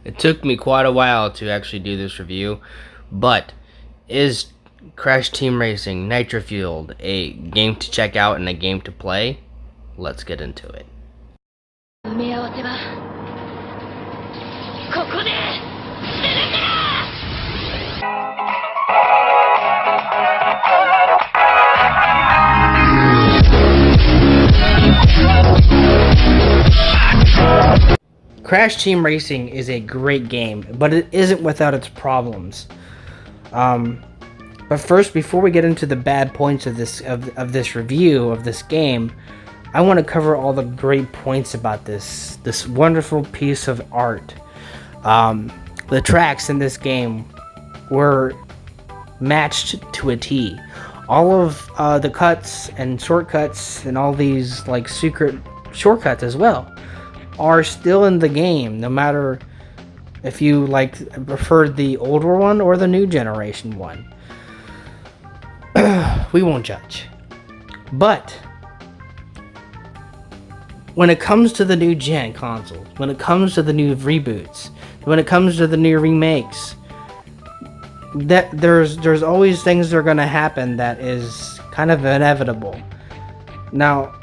It took me quite a while to actually do this review, but is Crash Team Racing Nitro Fueled a game to check out and a game to play? Let's get into it. Crash Team Racing is a great game, but it isn't without its problems. But first, before we get into the bad points of this review of this game, I want to cover all the great points about this wonderful piece of art. The tracks in this game were matched to a T. All of the cuts and shortcuts and all these like secret shortcuts as well are still in the game, no matter if you prefer the older one or the new generation one. We won't judge. But when it comes to the new gen consoles, when it comes to the new reboots, when it comes to the new remakes, that there's always things that are going to happen that is kind of inevitable. Now,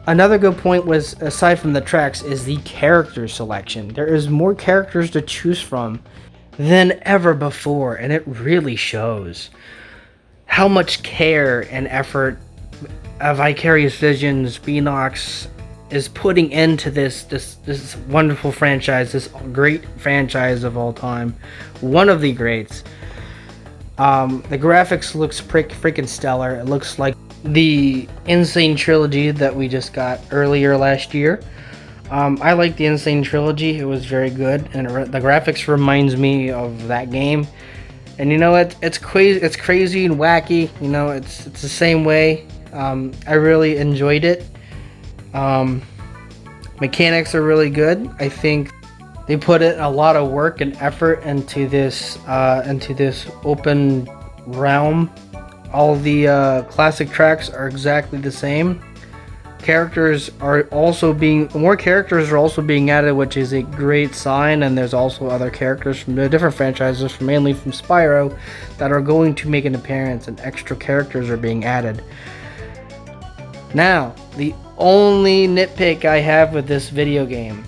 another good point was, aside from the tracks, is the character selection. There is more characters to choose from than ever before, and it really shows how much care and effort Vicarious Visions, Beanox is putting into this wonderful franchise, this great franchise of all time, one of the greats. The graphics looks freaking stellar. It looks like the Insane Trilogy that we just got earlier last year. I like the Insane Trilogy. It was very good, and the graphics reminds me of that game. And you know what? It's crazy and wacky. You know, it's the same way. I really enjoyed it. Mechanics are really good. I think they put in a lot of work and effort into this open realm. All the classic tracks are exactly the same. More characters are also being added, which is a great sign. And there's also other characters from the different franchises, mainly from Spyro, that are going to make an appearance, and extra characters are being added. Now, the only nitpick I have with this video game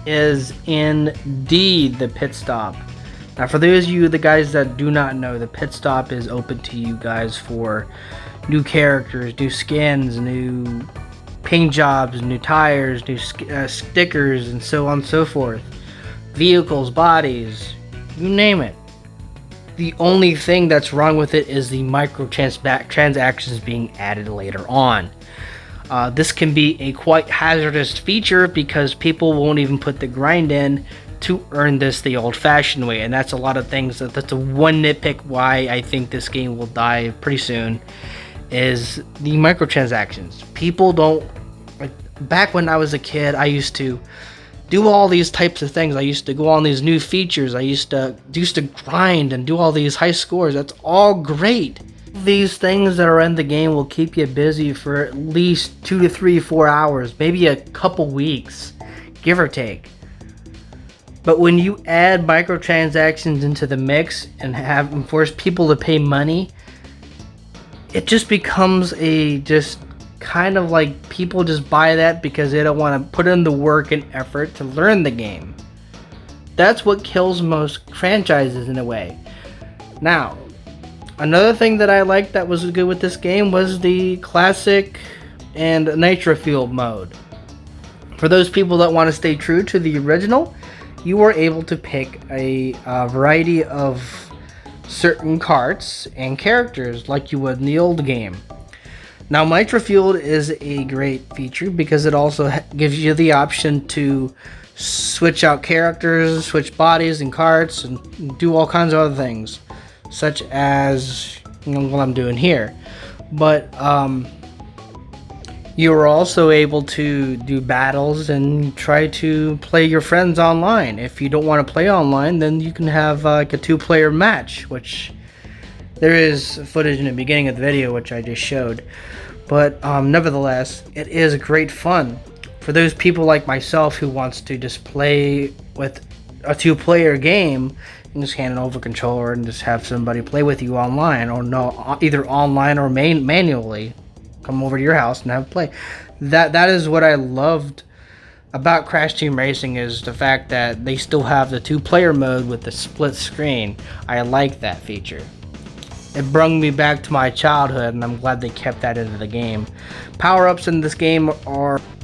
is indeed the pit stop. Now, for those of you, the guys that do not know, the pit stop is open to you guys for new characters, new skins, new paint jobs, new tires, new stickers, and so on and so forth. Vehicles, bodies, you name it. The only thing that's wrong with it is the microtransactions being added later on. This can be a quite hazardous feature because people won't even put the grind in to earn this the old-fashioned way, and that's a lot of things. That's a one nitpick why I think this game will die pretty soon, is the microtransactions. People don't, back when I was a kid, I used to do all these types of things. I used to go on these new features. I used to grind and do all these high scores. That's all great. These things that are in the game will keep you busy for at least 2 to 3, 4 hours, maybe a couple weeks, give or take. But when you add microtransactions into the mix and force people to pay money, it just becomes just kind of like people just buy that because they don't want to put in the work and effort to learn the game. That's what kills most franchises in a way. Now, another thing that I liked that was good with this game was the classic and Nitro Fueled mode. For those people that want to stay true to the original, you were able to pick a variety of certain carts and characters like you would in the old game. Now, Nitro Fueled is a great feature because it also gives you the option to switch out characters, switch bodies and carts, and do all kinds of other things, such as what I'm doing here. But you are also able to do battles and try to play your friends online. If you don't want to play online, then you can have like a 2-player match, which there is footage in the beginning of the video which I just showed. But nevertheless, it is great fun for those people like myself who wants to just play with a two-player game, you can just hand it over a controller and just have somebody play with you online, or no, either online or manually come over to your house and have play. That is what I loved about Crash Team Racing, is the fact that they still have the two-player mode with the split screen. I like that feature. It brought me back to my childhood, and I'm glad they kept that into the game. Power-ups in this game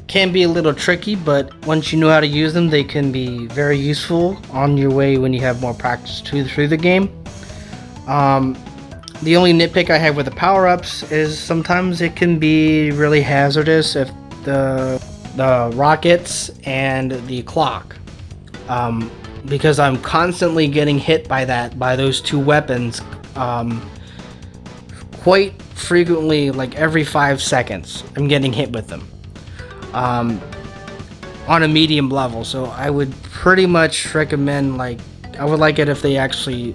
can be a little tricky, but once you know how to use them, they can be very useful on your way when you have more practice through the game. The only nitpick I have with the power-ups is sometimes it can be really hazardous if the rockets and the clock, because I'm constantly getting hit by those two weapons quite frequently. Like every 5 seconds I'm getting hit with them on a medium level. So I would pretty much recommend, like, I would like it if they actually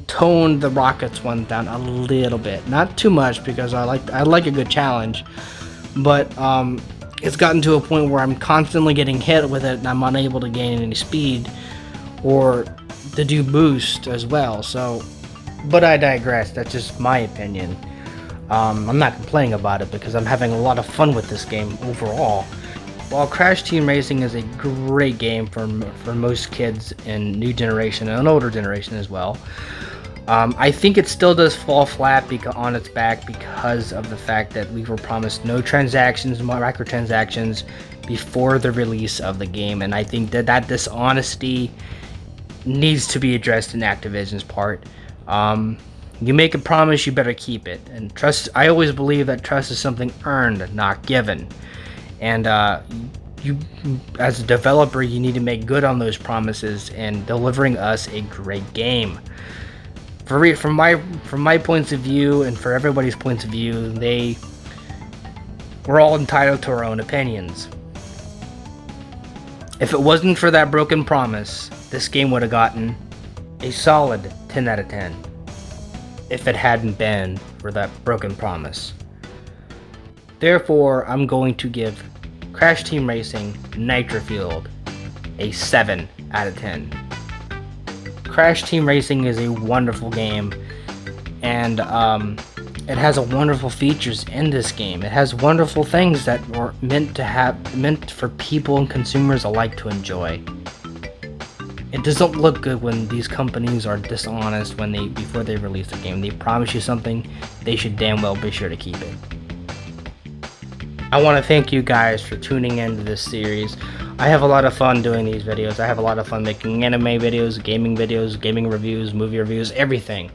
toned the rockets one down a little bit, not too much, because I like a good challenge, but it's gotten to a point where I'm constantly getting hit with it and I'm unable to gain any speed or to do boost as well. So, but I digress. That's just my opinion. I'm not complaining about it because I'm having a lot of fun with this game overall. While Crash Team Racing is a great game for most kids in new generation and an older generation as well, I think it still does fall flat on its back because of the fact that we were promised no transactions, microtransactions before the release of the game, and I think that dishonesty needs to be addressed in Activision's part. You make a promise, you better keep it. And trust, I always believe that trust is something earned, not given. And you, as a developer, you need to make good on those promises and delivering us a great game. From my points of view and for everybody's points of view, we're all entitled to our own opinions. If it wasn't for that broken promise, this game would have gotten a solid 10 out of 10. If it hadn't been for that broken promise. Therefore, I'm going to give Crash Team Racing Nitro Fueled a 7 out of 10. Crash Team Racing is a wonderful game, and it has wonderful features in this game. It has wonderful things that are meant for people and consumers alike to enjoy. It doesn't look good when these companies are dishonest before they release the game. They promise you something, they should damn well be sure to keep it. I want to thank you guys for tuning into this series. I have a lot of fun doing these videos. I have a lot of fun making anime videos, gaming reviews, movie reviews, everything.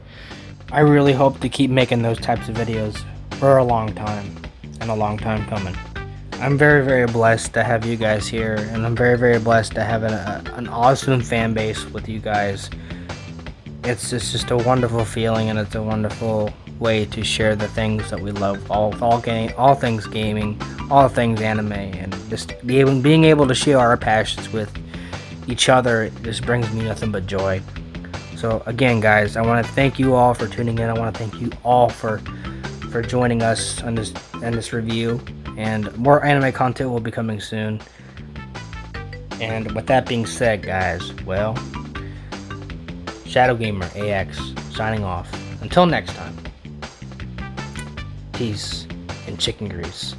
I really hope to keep making those types of videos for a long time, and a long time coming. I'm very, very blessed to have you guys here, and I'm very, very blessed to have an awesome fan base with you guys. It's just a wonderful feeling, and it's a wonderful way to share the things that we love, all things gaming, all things anime, and just being able to share our passions with each other just brings me nothing but joy. So again, guys, I want to thank you all for tuning in. I want to thank you all for joining us on this review, and more anime content will be coming soon. And with that being said, guys, well, Shadow Gamer AX signing off. Until next time, peace and chicken grease.